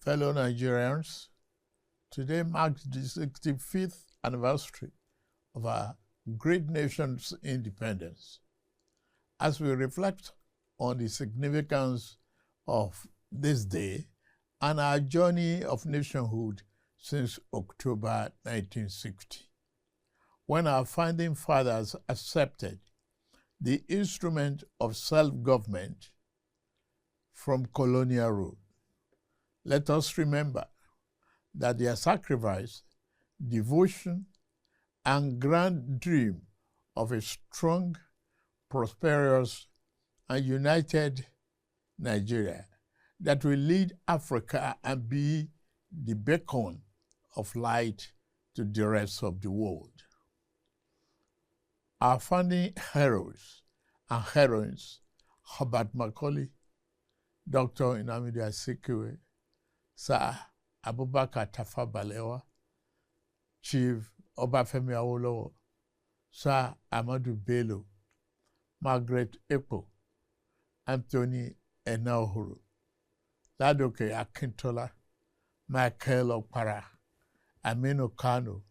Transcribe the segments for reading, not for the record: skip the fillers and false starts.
Fellow Nigerians, today marks the 65th anniversary of our great nation's independence. As we reflect on the significance of this day and our journey of nationhood since October 1960, when our founding fathers accepted the instrument of self-government from colonial rule, let us remember that their sacrifice, devotion, and grand dream of a strong, prosperous, and united Nigeria that will lead Africa and be the beacon of light to the rest of the world. Our founding heroes and heroines, Herbert Macaulay, Dr. Nnamdi Azikiwe, Sir Abubakar Tafawa Balewa, Chief Obafemi Awolowo, Sir Ahmadu Bello, Margaret Ekpo, Anthony Enahoro, Ladoke Akintola, Michael Okpara, Aminu Kano,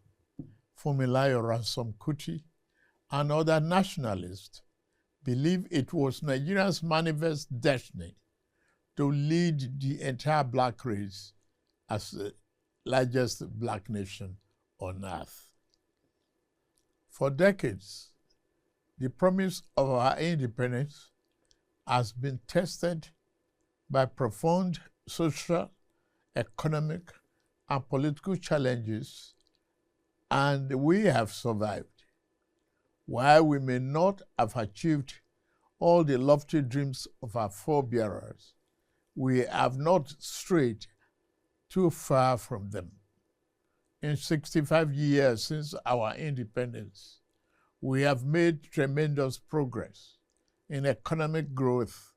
Funmilayo Ransome Kuti, and other nationalists believe it was Nigeria's manifest destiny to lead the entire black race as the largest black nation on earth. For decades, the promise of our independence has been tested by profound social, economic, and political challenges, and we have survived. While we may not have achieved all the lofty dreams of our forebearers, we have not strayed too far from them. In 65 years since our independence, we have made tremendous progress in economic growth,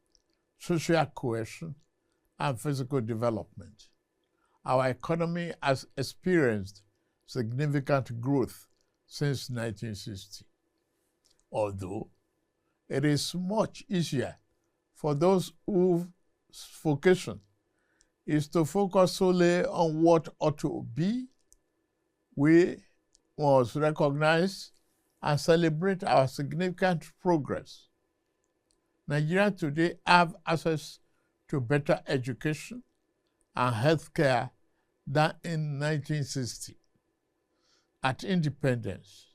social cohesion, and physical development. Our economy has experienced significant growth since 1960. Although it is much easier for those whose vocation is to focus solely on what ought to be, we must recognize and celebrate our significant progress. Nigerians today have access to better education and healthcare than in 1960. At independence,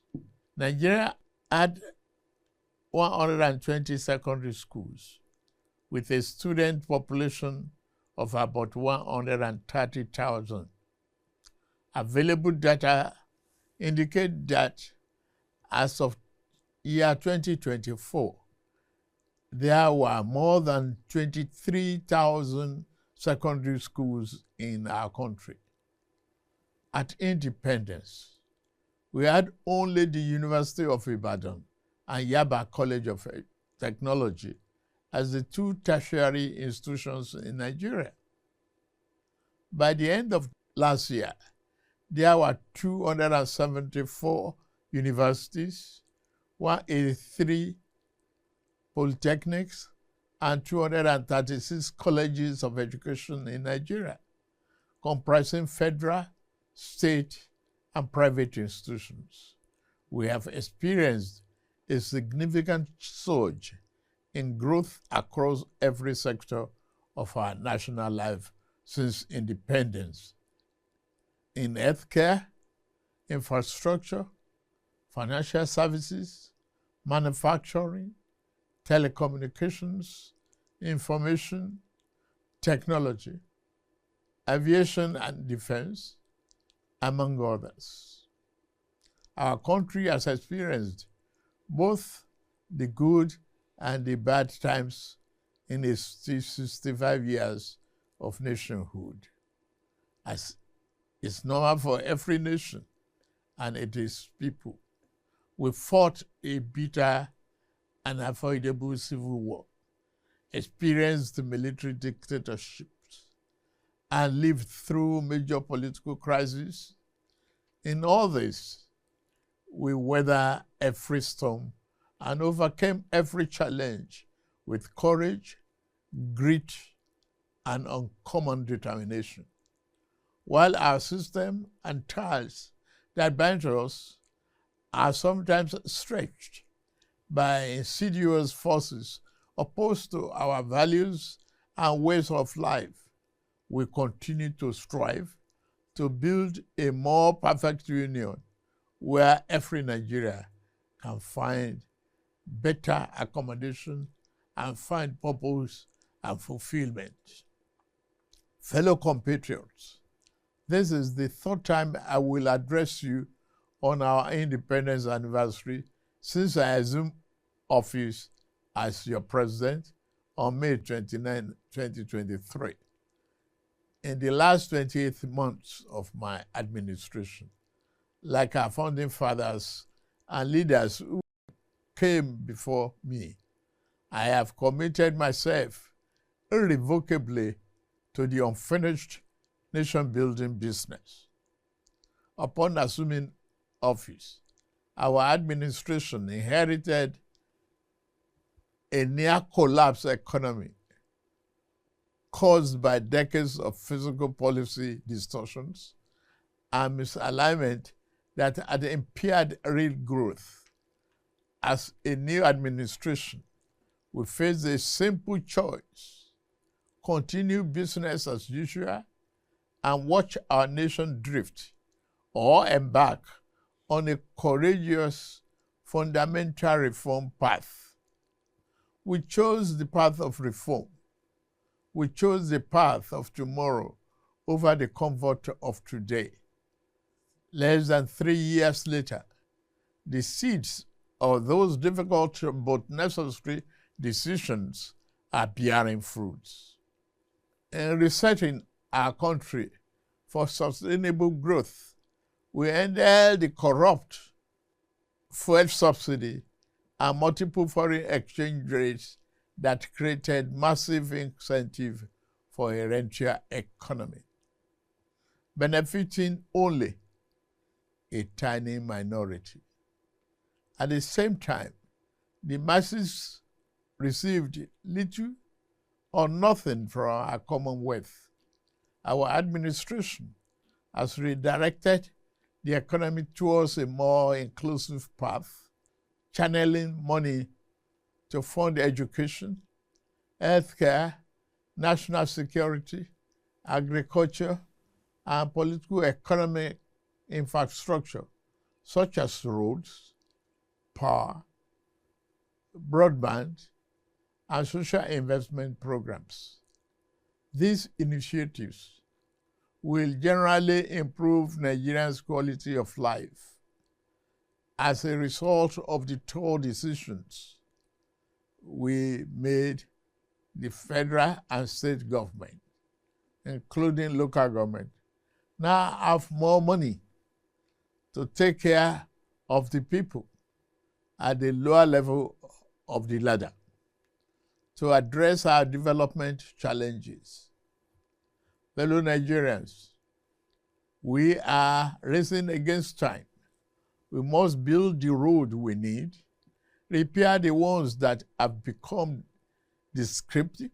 Nigeria had 120 secondary schools with a student population of about 130,000. Available data indicate that as of year 2024, there were more than 23,000 secondary schools in our country. At independence, we had only the University of Ibadan and Yaba College of Technology as the two tertiary institutions in Nigeria. By the end of last year, there were 274 universities, 183 polytechnics, and 236 colleges of education in Nigeria, comprising federal, state, and private institutions. We have experienced a significant surge in growth across every sector of our national life since independence. In healthcare, infrastructure, financial services, manufacturing, telecommunications, information, technology, aviation and defense, among others. Our country has experienced both the good and the bad times in its 65 years of nationhood. As is normal for every nation and its people, we fought a bitter and unavoidable civil war, experienced military dictatorships, and lived through major political crises. In all this, we weathered every storm and overcame every challenge with courage, grit, and uncommon determination. while our system and ties that bind us are sometimes stretched by insidious forces opposed to our values and ways of life, we continue to strive to build a more perfect union where every Nigerian can find better accommodation and find purpose and fulfillment. Fellow compatriots, this is the third time I will address you on our independence anniversary since I assumed office as your president on May 29, 2023. In the last 28 months of my administration, like our founding fathers and leaders who came before me, I have committed myself irrevocably to the unfinished nation-building business. Upon assuming office, our administration inherited a near-collapse economy caused by decades of fiscal policy distortions and misalignment that had impaired real growth. As a new administration, we face a simple choice: continue business as usual and watch our nation drift, or embark on a courageous fundamental reform path. We chose the path of reform. We chose the path of tomorrow over the comfort of today. Less than 3 years later, the seeds of those difficult but necessary decisions are bearing fruits. In resetting our country for sustainable growth, we ended the corrupt fuel subsidy and multiple foreign exchange rates that created massive incentive for a rentier economy, benefiting only a tiny minority. At the same time, the masses received little or nothing from our commonwealth. Our administration has redirected the economy towards a more inclusive path, channeling money to fund education, healthcare, national security, agriculture, and political economic infrastructure, such as roads, power, broadband, and social investment programs. These initiatives will generally improve Nigerians' quality of life. As a result of the tough decisions we made, the federal and state government, including local government, now have more money to take care of the people at the lower level of the ladder to address our development challenges. Fellow Nigerians, we are racing against time. We must build the road we need, repair the ones that have become descriptive,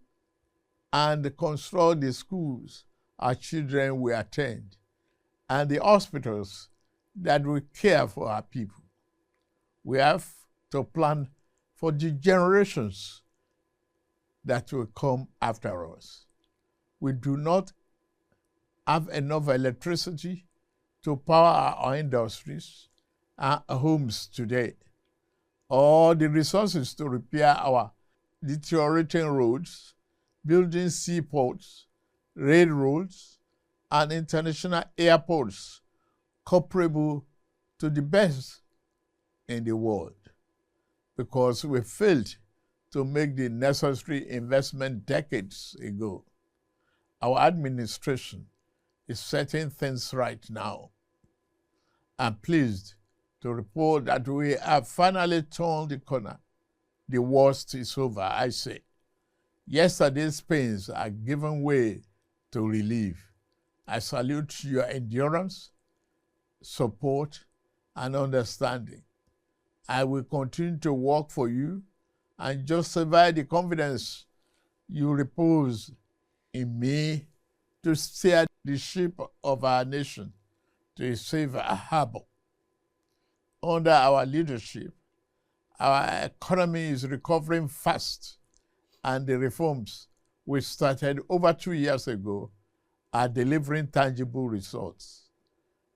and construct the schools our children will attend, and the hospitals that will care for our people. We have to plan for the generations that will come after us. We do not have enough electricity to power our industries and homes today, or the resources to repair our deteriorating roads, building seaports, railroads, and international airports comparable to the best in the world, because we failed to make the necessary investment decades ago. Our administration is setting things right now. I'm pleased to report that we have finally turned the corner. The worst is over, I say. Yesterday's pains are giving way to relief. I salute your endurance, support, and understanding. I will continue to work for you and justify the confidence you repose in me to steer the ship of our nation to a safer harbor. Under our leadership, our economy is recovering fast, and the reforms we started over 2 years ago are delivering tangible results.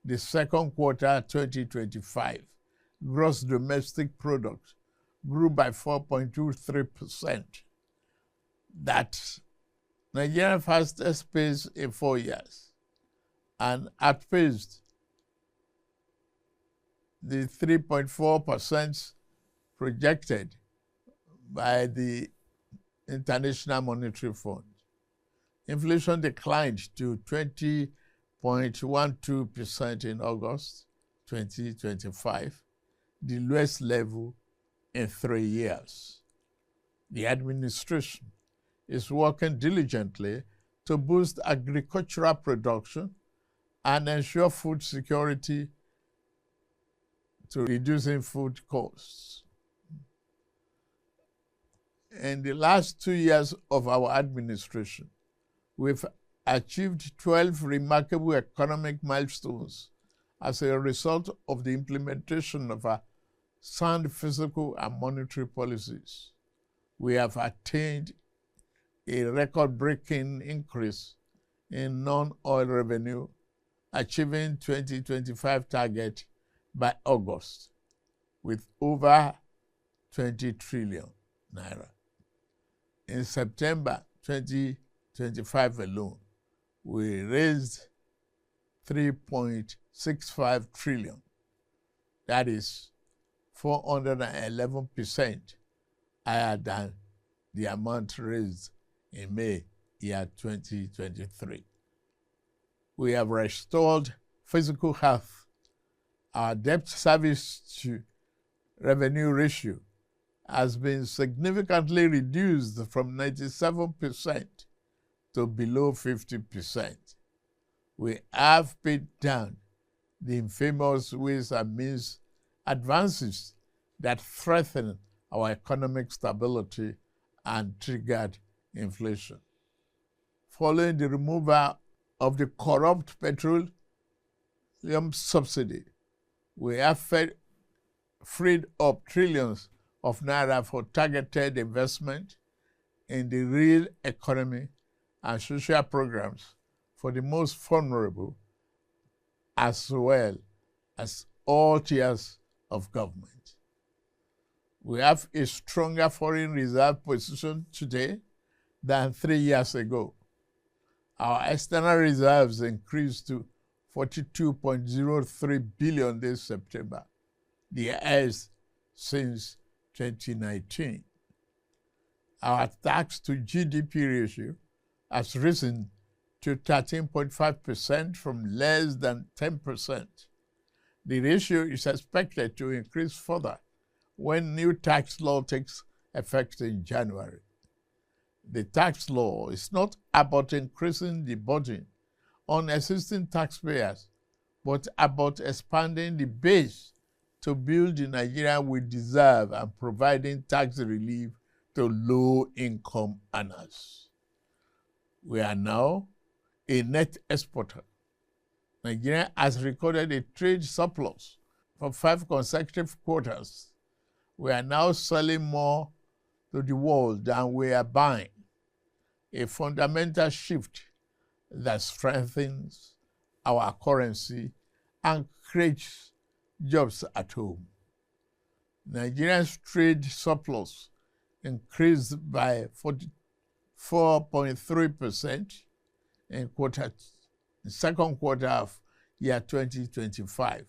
The second quarter 2025 gross domestic product grew by 4.23%. That's Nigeria's fastest pace in 4 years and outpaced the 3.4% projected by the International Monetary Fund. Inflation declined to 20.12% in August 2025, the lowest level in 3 years. The administration is working diligently to boost agricultural production and ensure food security to reducing food costs. In the last 2 years of our administration, we've achieved 12 remarkable economic milestones as a result of the implementation of our sound fiscal and monetary policies. We have attained a record-breaking increase in non-oil revenue, achieving 2025 target by August with over 20 trillion naira. In September 2025 alone, we raised 3.65 trillion. That is 411% higher than the amount raised in May year 2023. We have restored physical health. Our debt service to revenue ratio has been significantly reduced from 97% to below 50%. We have paid down the infamous ways and means advances that threaten our economic stability and triggered inflation. Following the removal of the corrupt petroleum subsidy, we have freed up trillions of naira for targeted investment in the real economy and social programs for the most vulnerable, as well as all tiers of government. We have a stronger foreign reserve position today than 3 years ago. Our external reserves increased to 42.03 billion this September, the highest since 2019. Our tax to GDP ratio has risen to 13.5% from less than 10%. The ratio is expected to increase further when new tax law takes effect in January. The tax law is not about increasing the burden on existing taxpayers, but about expanding the base to build the Nigeria we deserve and providing tax relief to low-income earners. We are now a net exporter. Nigeria has recorded a trade surplus for 5 consecutive quarters. We are now selling more to the world than we are buying, a fundamental shift that strengthens our currency and creates jobs at home. Nigeria's trade surplus increased by 44.3% in the second quarter of year 2025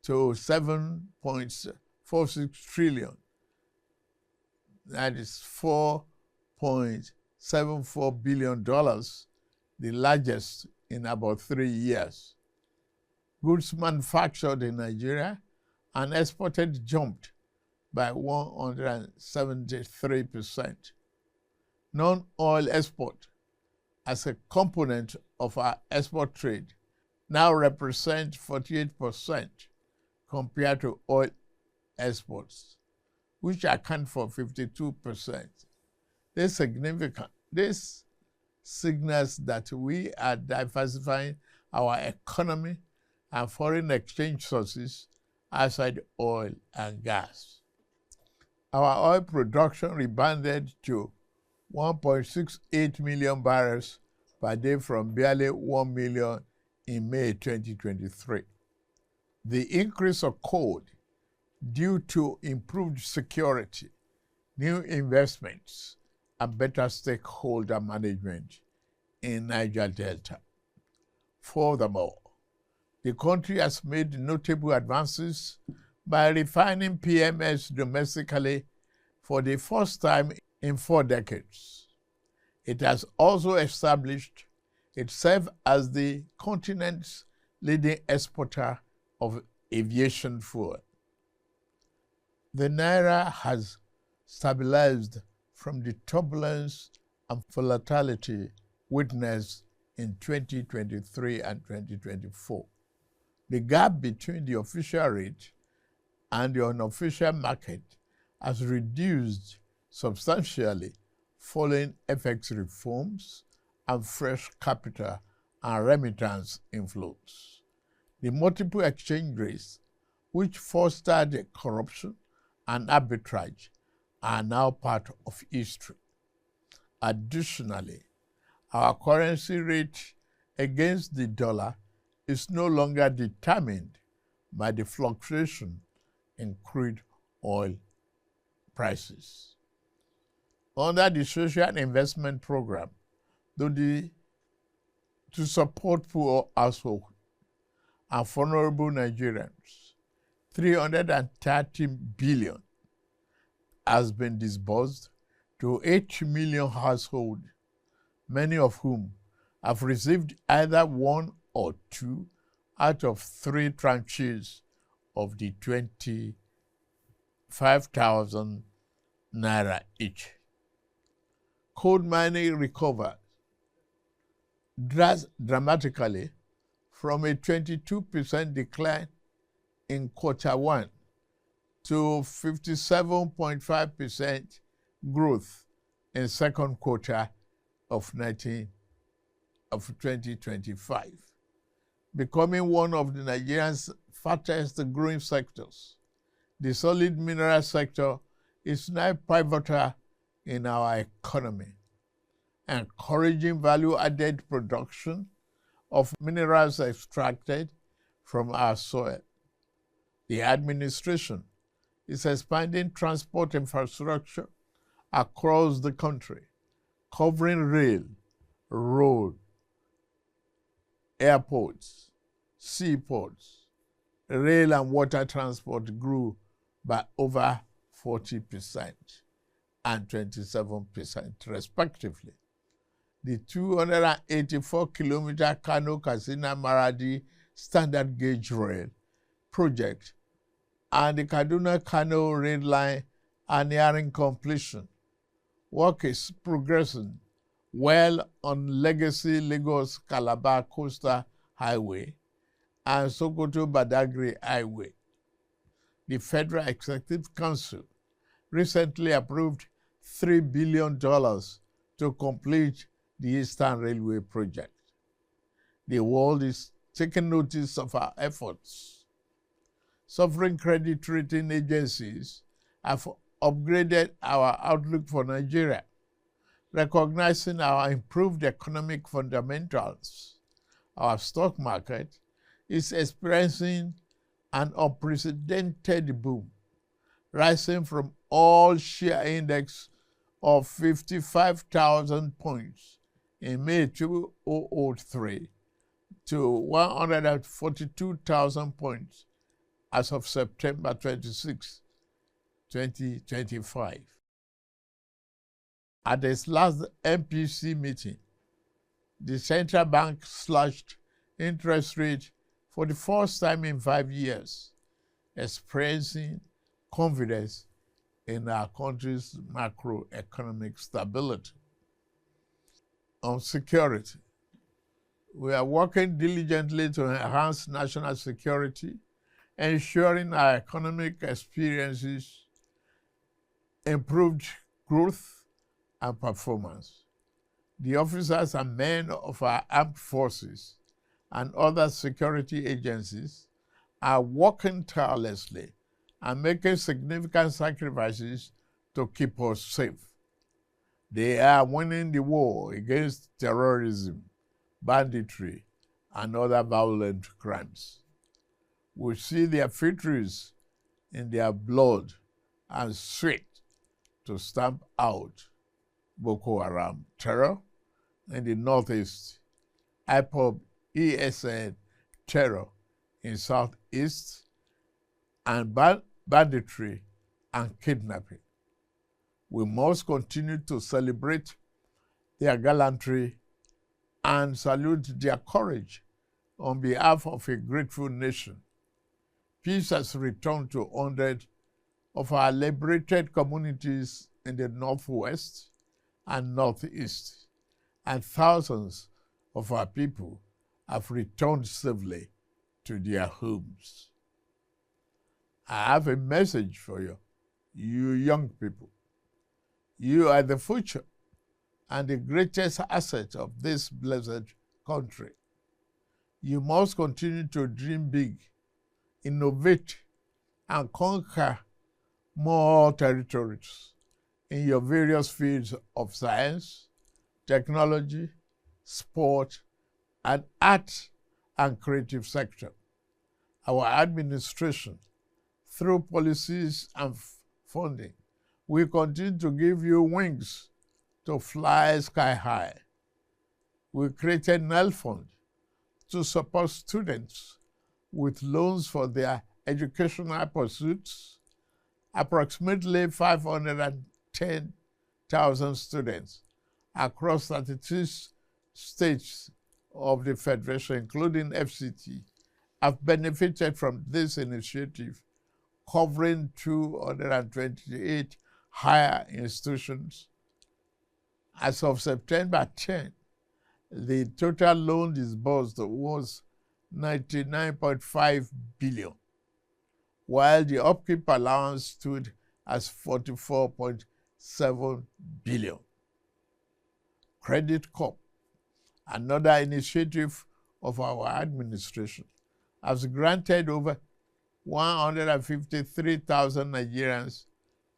to 7.46 trillion. That is $4.74 billion, the largest in about 3 years. Goods manufactured in Nigeria and exported jumped by 173%. Non-oil export as a component of our export trade now represent 48% compared to oil exports, which account for 52%. This signals that we are diversifying our economy and foreign exchange sources outside oil and gas. Our oil production rebounded to 1.68 million barrels per day from barely 1 million in May 2023. The increase occurred due to improved security, new investments, and better stakeholder management in Niger Delta. Furthermore, the country has made notable advances by refining PMS domestically for the first time in 4 decades. It has also established itself as the continent's leading exporter of aviation fuel. The Naira has stabilized from the turbulence and volatility witnessed in 2023 and 2024. The gap between the official rate and the unofficial market has reduced substantially following FX reforms and fresh capital and remittance inflows. The multiple exchange rates, which fostered corruption and arbitrage, are now part of history. Additionally, our currency rate against the dollar is no longer determined by the fluctuation in crude oil prices. Under the Social Investment Program, to support poor households and vulnerable Nigerians, 330 billion has been disbursed to 8 million households, many of whom have received either 1 or 2 out of 3 tranches of the 25,000 naira each. Coal mining recovered dramatically from a 22% decline in Q1 to 57.5% growth in second quarter of 2025, becoming one of the Nigerians' fastest growing sectors. The solid mineral sector is now pivotal in our economy, encouraging value-added production of minerals extracted from our soil. The administration is expanding transport infrastructure across the country, covering rail, road, airports, seaports. Rail and water transport grew by over 40% and 27% respectively. The 284-kilometer Kano-Katsina-Maradi standard gauge rail project and the Kaduna-Kano rail line are nearing completion. Work is progressing well on legacy Lagos-Calabar Coastal Highway and Sokoto-Badagry Highway. The Federal Executive Council recently approved $3 billion to complete the Eastern Railway project. The world is taking notice of our efforts. Sovereign credit rating agencies have upgraded our outlook for Nigeria, recognizing our improved economic fundamentals. Our stock market is experiencing an unprecedented boom, rising from all-share index of 55,000 points in May 2003 to 142,000 points as of September 26, 2025. At its last MPC meeting, the central bank slashed interest rate for the first time in 5 years, expressing confidence in our country's macroeconomic stability. On security, we are working diligently to enhance national security, ensuring our economic experiences improved growth and performance. The officers and men of our armed forces and other security agencies are working tirelessly and making significant sacrifices to keep us safe. They are winning the war against terrorism, banditry, and other violent crimes. We see their victories in their blood and sweat to stamp out Boko Haram terror in the northeast, imrpoved ESN terror in southeast, and banditry and kidnapping. We must continue to celebrate their gallantry and salute their courage on behalf of a grateful nation. Peace has returned to hundreds of our liberated communities in the northwest and northeast, and thousands of our people have returned safely to their homes. I have a message for you, you young people. You are the future and the greatest asset of this blessed country. You must continue to dream big, innovate, and conquer more territories in your various fields of science, technology, sport, and art and creative sector. Our administration, through policies and funding, we continue to give you wings to fly sky high. We created NEL Fund to support students with loans for their educational pursuits. Approximately 510,000 students across 36 states of the Federation, including FCT, have benefited from this initiative, covering 228 higher institutions. As of September 10, the total loan disbursed was 99.5 billion, while the upkeep allowance stood as 44.7 billion. Credit Corp, another initiative of our administration, has granted over 153,000 Nigerians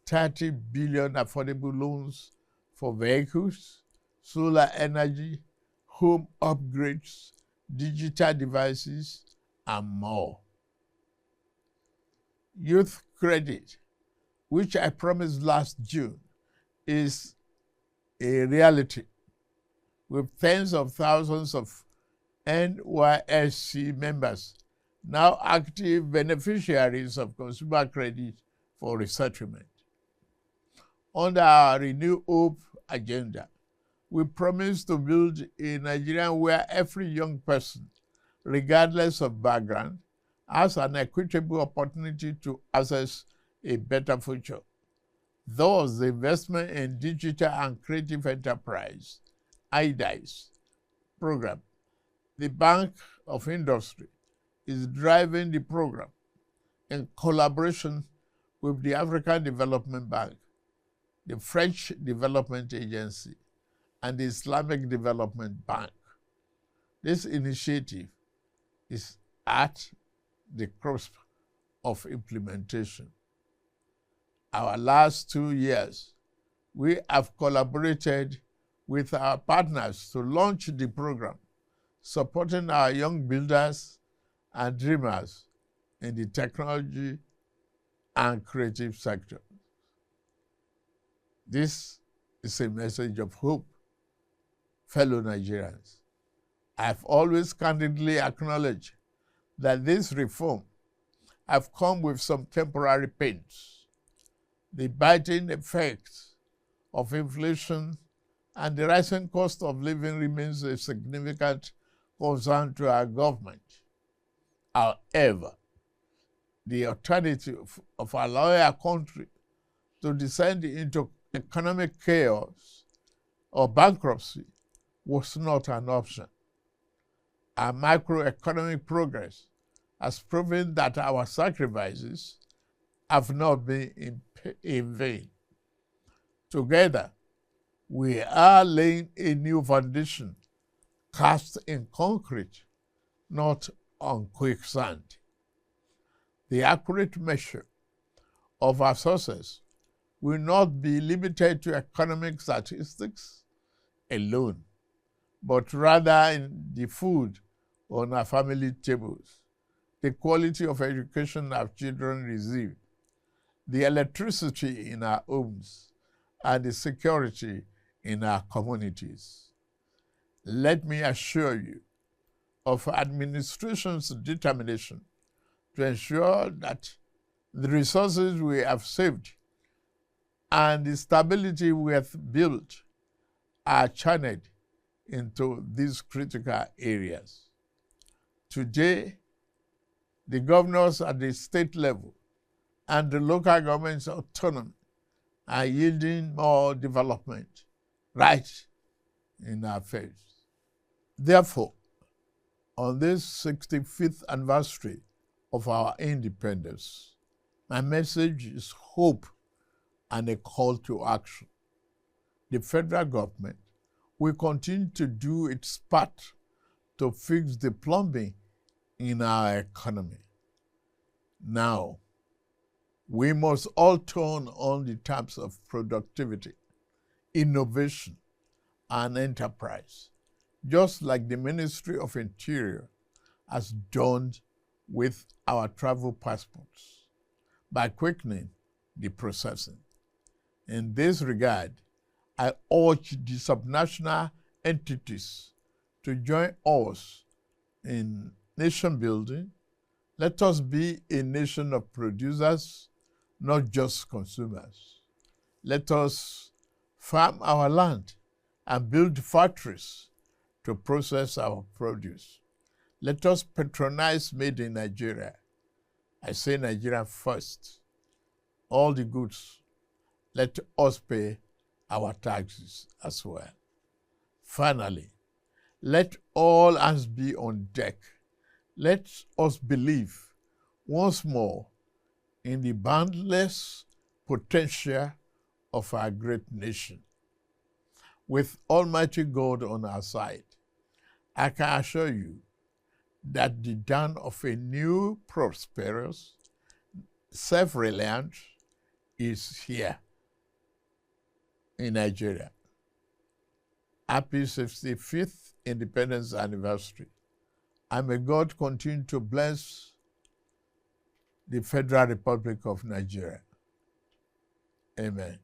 30 billion affordable loans for vehicles, solar energy, home upgrades, digital devices, and more. Youth credit, which I promised last June, is a reality, with tens of thousands of NYSC members now active beneficiaries of consumer credit for resettlement. Under our Renew Hope agenda, we promise to build a Nigeria where every young person, regardless of background, has an equitable opportunity to access a better future. Thus, the investment in digital and creative enterprise, IDICE program, the Bank of Industry, is driving the program in collaboration with the African Development Bank, the French Development Agency, and the Islamic Development Bank. This initiative is at the cusp of implementation. Our last 2 years, we have collaborated with our partners to launch the program, supporting our young builders and dreamers in the technology and creative sector. This is a message of hope, fellow Nigerians. I've always candidly acknowledged that this reform have come with some temporary pains. The biting effects of inflation and the rising cost of living remains a significant concern to our government. However, the alternative of allowing our country to descend into economic chaos or bankruptcy was not an option. Our macroeconomic progress has proven that our sacrifices have not been in vain. Together, We are laying a new foundation cast in concrete, not on quicksand. The accurate measure of our success will not be limited to economic statistics alone, but rather in the food on our family tables, the quality of education our children receive, the electricity in our homes, and the security in our communities. Let me assure you of administration's determination to ensure that the resources we have saved and the stability we have built are channeled into these critical areas. Today, the governors at the state level and the local government's autonomy are yielding more development right in our face. Therefore, on this 65th anniversary of our independence, my message is hope and a call to action. The federal government will continue to do its part to fix the plumbing in our economy. Now, we must all turn on the taps of productivity, innovation, and enterprise, just like the Ministry of Interior has done with our travel passports, by quickening the processing. In this regard, I urge the subnational entities to join us in nation building. Let us be a nation of producers, not just consumers. Let us farm our land and build factories to process our produce. Let us patronize made in Nigeria. I say Nigeria first. All the goods, let us pay our taxes as well. Finally, let all hands be on deck. Let us believe once more in the boundless potential of our great nation. With Almighty God on our side, I can assure you that the dawn of a new, prosperous, self-reliant is here in Nigeria. Happy 65th Independence Anniversary. And may God continue to bless the Federal Republic of Nigeria. Amen.